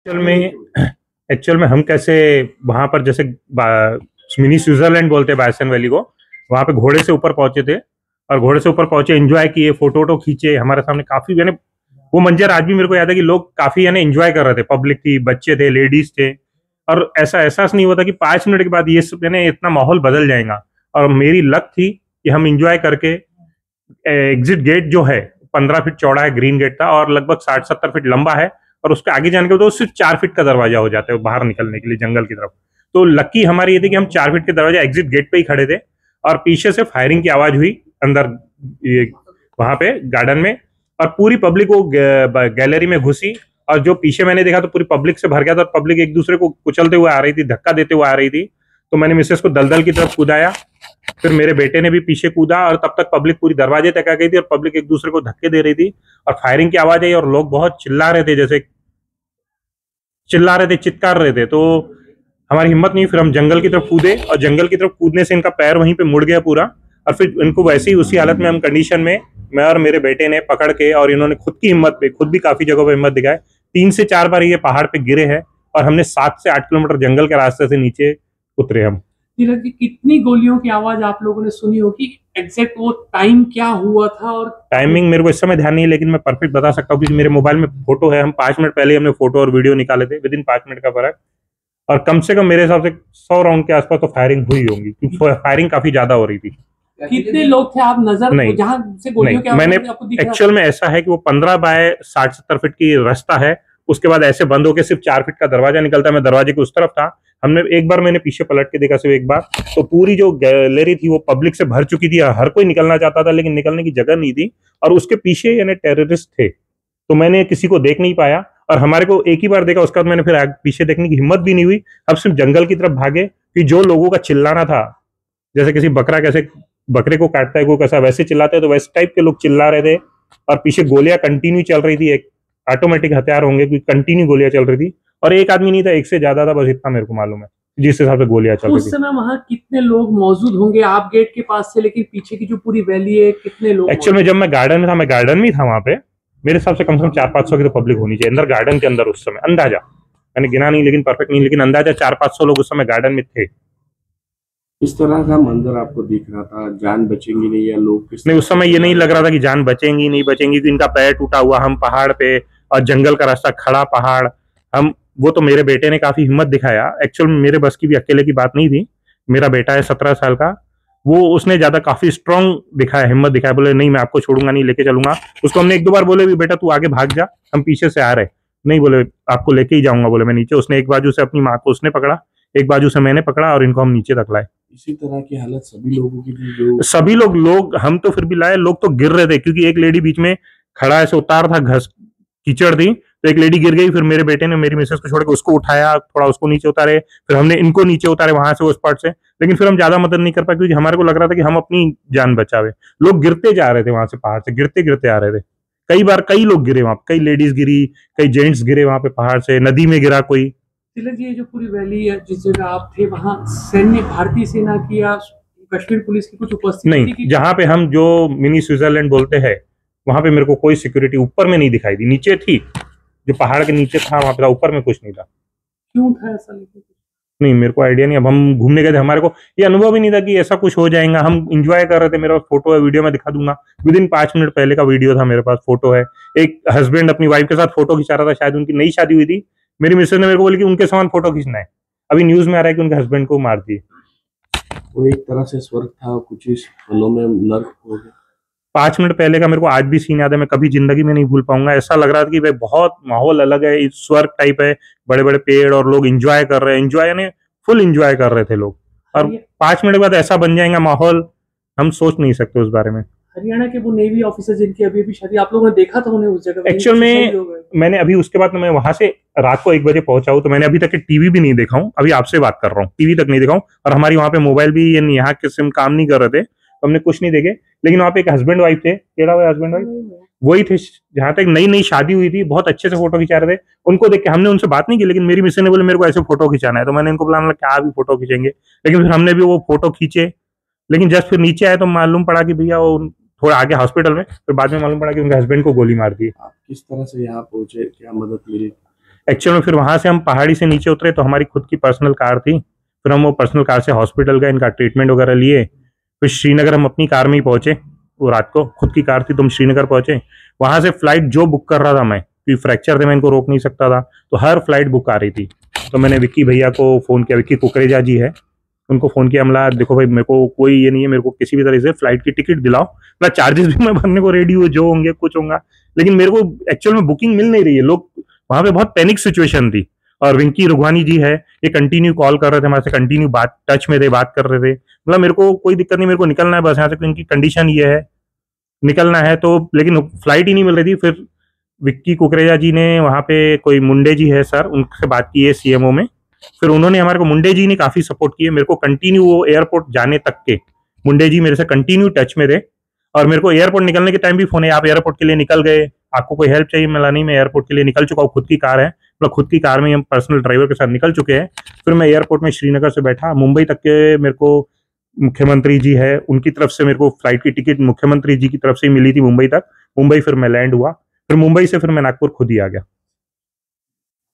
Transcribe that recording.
Actual में हम कैसे वहां पर जैसे मिनी स्विट्जरलैंड बोलते हैं बायसन वैली को, वहां पे घोड़े से ऊपर पहुंचे थे और घोड़े से ऊपर पहुंचे, एंजॉय किए, फोटो वोटो खींचे हमारे सामने काफी, यानी वो मंजर आज भी मेरे को याद है कि लोग काफी यानी एंजॉय कर रहे थे, पब्लिक थी, बच्चे थे, लेडीज थे। और ऐसा एहसास नहीं होता कि 5 मिनट के बाद ये सब यानी इतना माहौल बदल जाएगा। और मेरी लक थी कि हम इंजॉय करके एग्जिट गेट जो है 15 फीट चौड़ा है, ग्रीन गेट था, और लगभग 60-70 फीट लंबा है, और उसके आगे जाने के बाद सिर्फ 4 फीट का दरवाजा हो जाता है बाहर निकलने के लिए जंगल की तरफ। तो लकी हमारी ये थी कि हम 4 फीट के दरवाजा एग्जिट गेट पे ही खड़े थे, और पीछे से फायरिंग की आवाज हुई अंदर ये वहां पे गार्डन में, और पूरी पब्लिक वो गैलरी में घुसी, और जो पीछे मैंने देखा तो पूरी पब्लिक से भर गया था, और पब्लिक एक दूसरे को कुचलते हुए आ रही थी, धक्का देते हुए आ रही थी। तो मैंने मिसेस को दलदल की तरफ कूदाया, फिर मेरे बेटे ने भी पीछे कूदा, और तब तक पब्लिक पूरी दरवाजे तक आ गई थी, और पब्लिक एक दूसरे को धक्के दे रही थी, और फायरिंग की आवाज आई, और लोग बहुत चिल्ला रहे थे, जैसे चिल्ला रहे थे, चित्कार रहे थे। तो हमारी हिम्मत नहीं, फिर हम जंगल की तरफ कूदे, और जंगल की तरफ कूदने से इनका पैर वहीं पे मुड़ गया पूरा, और फिर इनको वैसे ही उसी हालत में हम कंडीशन में मैं और मेरे बेटे ने पकड़ के, और इन्होंने खुद की हिम्मत पे, खुद भी काफी जगहों पे हिम्मत दिखाए, 3 से 4 बार ये पहाड़ पे गिरे हैं, और हमने 7 से 8 किलोमीटर जंगल के रास्ते से नीचे उतरे हम। तिलक जी, कितनी गोलियों की आवाज आप लोगों ने सुनी होगी? एग्जैक्ट वो टाइम क्या हुआ था? और टाइमिंग मेरे को इस समय ध्यान नहीं है, लेकिन मैं परफेक्ट बता सकता हूँ क्योंकि मेरे मोबाइल में फोटो है। हम 5 मिनट पहले हमने फोटो और वीडियो निकाले थे, विद इन 5 मिनट का फर्क, और कम से कम मेरे हिसाब से 100 राउंड के आसपास तो फायरिंग हुई होगी, क्योंकि फायरिंग काफी ज्यादा हो रही थी। कितने लोग थे? आप नजर नहीं, जहां से गोलियों की आवाज मैंने आपको दिख रहा एक्चुअल में ऐसा है कि वो 15 बाय 60-70 फीट की रास्ता है, उसके बाद ऐसे बंद होकर सिर्फ 4 फीट का दरवाजा निकलता है। मैं दरवाजे के उस तरफ था, हमने एक बार, मैंने पीछे पलट के देखा सिर्फ एक बार, तो पूरी जो गैलरी थी वो पब्लिक से भर चुकी थी, हर कोई निकलना चाहता था, लेकिन निकलने की जगह नहीं थी, और उसके पीछे यानी टेररिस्ट थे, तो मैंने किसी को देख नहीं पाया, और हमारे को एक ही बार देखा, उसके बाद मैंने फिर पीछे देखने की हिम्मत भी नहीं हुई। अब सिर्फ जंगल की तरफ भागे, कि जो लोगों का चिल्लाना था, जैसे किसी बकरा कैसे बकरे को काटता है कोई कैसा, वैसे चिल्लाते हैं, तो वैसे टाइप के लोग चिल्ला रहे थे, और पीछे गोलियां कंटिन्यू चल रही थी, एक ऑटोमेटिक हथियार होंगे, क्योंकि कंटिन्यू गोलियां चल रही थी, और एक आदमी नहीं था, एक से ज्यादा था, बस इतना मेरे को मालूम है जिस हिसाब से गोलियां चल रही थी। उस समय वहां कितने लोग मौजूद होंगे? आप गेट के पास से, लेकिन पीछे की जो पूरी वैली है, कितने लोग? एक्चुअल में जब मैं गार्डन में था, मैं गार्डन में था, वहां पे मेरे हिसाब से कम 400-500 की तो पब्लिक होनी चाहिए अंदर गार्डन के अंदर उस समय, अंदाजा, मैंने गिना नहीं, लेकिन परफेक्ट नहीं, लेकिन अंदाजा 400-500 लोग उस समय गार्डन में थे। इस तरह का मंजर आपको दिख रहा था, जान बचेंगी नहीं या लोग नहीं, उस समय ये नहीं लग रहा था कि जान बचेंगी नहीं बचेंगी, क्योंकि इनका पैर टूटा हुआ, हम पहाड़ पे, और जंगल का रास्ता, खड़ा पहाड़, हम वो तो मेरे बेटे ने काफी हिम्मत दिखाया। एक्चुअल में मेरे बस की भी अकेले की बात नहीं थी, मेरा बेटा है 17 साल का, वो उसने ज्यादा काफी स्ट्रांग दिखाया, हिम्मत दिखाया, बोले नहीं मैं आपको छोड़ूंगा नहीं, लेके चलूंगा। उसको हमने 1-2 बार बोले भी बेटा तू आगे भाग जा, हम पीछे से आ रहे, नहीं बोले आपको लेके ही जाऊंगा, बोले मैं नीचे। उसने एक बाजू से अपनी माँ को उसने पकड़ा, एक बाजू से मैंने पकड़ा, और इनको हम नीचे तक लाए। इसी तरह की हालत सभी लोगों की थी? जो सभी लोग हम तो फिर भी लाए, लोग तो गिर रहे थे, क्योंकि एक लेडी बीच में खड़ा ऐसे उतार था, घस कीचड़ थी, तो एक लेडी गिर गई, फिर मेरे बेटे ने मेरी मिसेस को छोड़ के उसको उठाया, थोड़ा उसको नीचे उतारे, फिर हमने इनको नीचे उतारे वहां से, उस स्पॉट से, लेकिन फिर हम ज्यादा मदद नहीं कर पाए, क्योंकि हमारे को लग रहा था कि हम अपनी जान बचावे। लोग गिरते जा रहे थे वहां से, पहाड़ से गिरते गिरते आ रहे थे, कई बार कई लोग गिरे वहां, कई लेडीज गिरी, कई जेंट्स गिरे वहां पे, पहाड़ से नदी में गिरा कोई। तिलक जी, ये जो पूरी वैली है जिस जगह आप थे, वहां सैन्य, भारतीय सेना की या कश्मीर पुलिस की कुछ उपस्थिति नहीं, जहाँ पे हम जो मिनी स्विट्जरलैंड बोलते हैं, वहां पे मेरे को कोई सिक्योरिटी ऊपर में नहीं दिखाई दी, नीचे थी, जो पहाड़ के नीचे था वहां पे था, ऊपर में कुछ नहीं था। क्यों था ऐसा? नहीं, मेरे को आइडिया नहीं, अब हम घूमने गए थे, हमारे को ये अनुभव ही नहीं था कि ऐसा कुछ हो जाएगा। हम इंजॉय कर रहे थे, मेरे पास फोटो है, वीडियो में दिखा दूंगा, विद इन 5 मिनट पहले का वीडियो था, मेरे पास फोटो है। एक हस्बैंड अपनी वाइफ के साथ फोटो खिंचा रहा था, शायद उनकी नई शादी हुई थी, मेरी मिसेज ने मेरे को बोली कि उनके सामान फोटो खींचना है, अभी न्यूज में आ रहा है कि उनके हस्बैंड को मार दिए। वो एक तरह से स्वर्ग था, कुछ इस फलों में नर्क हो गया। 5 मिनट पहले का मेरे को आज भी सीन याद है, मैं कभी जिंदगी में नहीं भूल पाऊंगा। ऐसा लग रहा था कि भाई बहुत माहौल अलग है, स्वर्ग टाइप है, बड़े बड़े पेड़, और लोग एंजॉय कर रहे हैं, एंजॉय यानी फुल एंजॉय कर रहे थे लोग, और 5 मिनट बाद ऐसा बन जाएगा माहौल, हम सोच नहीं सकते उस बारे में। हरियाणा के वो नेवी ऑफिसर जिनकी अभी भी शादी, आप लोगों ने देखा था उन्हें उस जगह? एक्चुअल में मैंने अभी उसके बाद मैं वहां से रात को 1 बजे पहुंचा हूँ, तो मैंने अभी तक टीवी भी नहीं देखा हूँ, अभी आपसे बात कर रहा हूँ, टीवी तक नहीं देखा हूँ, और हमारी वहां पे मोबाइल भी यहाँ के सिम काम नहीं कर रहे थे, तो हमने कुछ नहीं देखे। लेकिन वहां पे एक हस्बैंड वाइफ थे, केड़ा हुआ हस्बैंड वाइफ वही थे, जहां तक नई नई शादी हुई थी, बहुत अच्छे से फोटो खिंचा रहे थे। उनको देख के हमने उनसे बात नहीं की, लेकिन मेरी मिसेज ने बोले मेरे को ऐसे फोटो खिंचाना है, तो मैंने इनको बोला मतलब क्या अभी फोटो खींचेंगे, लेकिन फिर हमने भी वो फोटो खींचे। लेकिन जस्ट फिर नीचे आए तो मालूम पड़ा कि भैया वो थोड़ा आगे हॉस्पिटल में, फिर बाद में मालूम पड़ा कि उनके हस्बैंड को गोली मार दी। आप किस तरह से यहाँ पहुंचे, क्या मदद मिली? एक्चुअल में फिर वहां से हम पहाड़ी से नीचे उतरे तो हमारी खुद की पर्सनल कार थी। फिर हम वो पर्सनल कार से हॉस्पिटल गए, इनका ट्रीटमेंट वगैरह लिए। फिर श्रीनगर हम अपनी कार में ही पहुंचे। वो रात को खुद की कार थी तो हम श्रीनगर पहुंचे। वहां से फ्लाइट जो बुक कर रहा था मैं, क्योंकि फ्रैक्चर थे, मैं इनको रोक नहीं सकता था, तो हर फ्लाइट बुक आ रही थी। तो मैंने विक्की भैया को फ़ोन किया, विक्की कुकरेजा जी है, उनको फ़ोन किया। हमला देखो भाई, मेरे को कोई ये नहीं है, मेरे को किसी भी तरह से फ्लाइट की टिकट दिलाओ, मतलब चार्जेस भी मैं भरने को रेडी हूँ, जो होंगे कुछ होगा, लेकिन मेरे को एक्चुअल में बुकिंग मिल नहीं रही है। लोग वहां पे बहुत पैनिक सिचुएशन थी। और विंकी रुघवानी जी है, ये कंटिन्यू कॉल कर रहे थे हमारे से, कंटिन्यू बात टच में थे, बात कर रहे थे। मतलब मेरे को कोई दिक्कत नहीं, मेरे को निकलना है बस यहाँ से, इनकी कंडीशन ये है, निकलना है तो, लेकिन फ्लाइट ही नहीं मिल रही थी। फिर विक्की कुकरेजा जी ने वहाँ पे कोई मुंडे जी है सर, उनसे बात की है सीएमओ में। फिर उन्होंने हमारे को, मुंडे जी ने काफी सपोर्ट किए मेरे को कंटिन्यू, वो एयरपोर्ट जाने तक के मुंडे जी मेरे से कंटिन्यू टच में थे। और मेरे को एयरपोर्ट निकलने के टाइम भी फोन है, आप एयरपोर्ट के लिए निकल गए, आपको कोई हेल्प चाहिए? मैं नहीं, मैं एयरपोर्ट के लिए निकल चुका हूँ, खुद की कार है, मतलब खुद की कार में हम पर्सनल ड्राइवर के साथ निकल चुके हैं। फिर मैं एयरपोर्ट में श्रीनगर से बैठा, मुंबई तक के मेरे को मुख्यमंत्री जी है, उनकी तरफ से मेरे को फ्लाइट की टिकट मुख्यमंत्री जी की तरफ से ही मिली थी मुंबई तक। मुंबई फिर मैं लैंड हुआ, फिर मुंबई से फिर मैं नागपुर खुद ही आ गया।